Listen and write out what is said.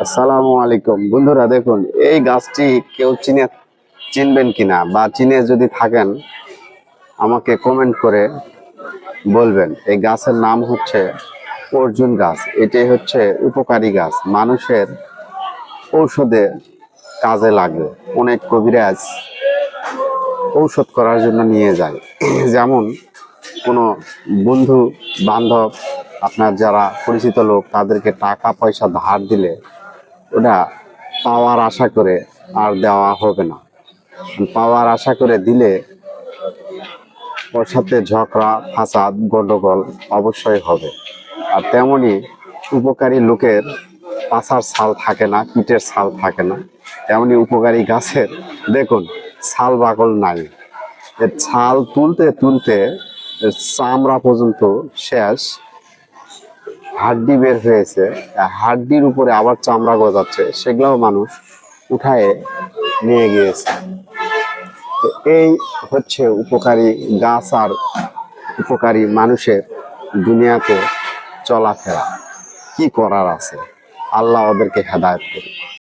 আসসালামু আলাইকুম বন্ধুরা, দেখুন এই গাছটি কেউ চিনবেন কিনা বা চিনে যদি থাকেন আমাকে কমেন্ট করে বলবেন। এই গাছের নাম হচ্ছে অর্জুন গাছ। এটি হচ্ছে উপকারী গাছ, মানুষের ঔষধে কাজে লাগে। অনেক কবিরাজ ঔষধ করার জন্য নিয়ে যায়। যেমন কোনো বন্ধু বান্ধব, আপনার যারা পরিচিত লোক, তাদেরকে টাকা পয়সা ধার দিলে ওটা পাওয়ার আশা করে আর দেওয়া হবে না। পাওয়ার আশা করে দিলে ওর সাথে ঝগড়া ফাসাদ গন্ডগোল অবশ্যই হবে। আর তেমনি উপকারী লোকের পাছার ছাল থাকে না, পিঠের ছাল থাকে না, তেমনি উপকারী গাছের দেখুন ছাল বাকল নাই। এর ছাল তুলতে তুলতে এর চামড়া পর্যন্ত শেষ, হাড্ডি বের হয়েছে, হাড্ডির উপরে আবার চামড়া গজাচ্ছে, সেগুলোও মানুষ উঠায় নিয়ে গিয়েছে। তো এই হচ্ছে উপকারী গাছ আর উপকারী মানুষের দুনিয়াতে চলাফেরা। কি করার আছে, আল্লাহ ওদেরকে হেদায়েত করুন।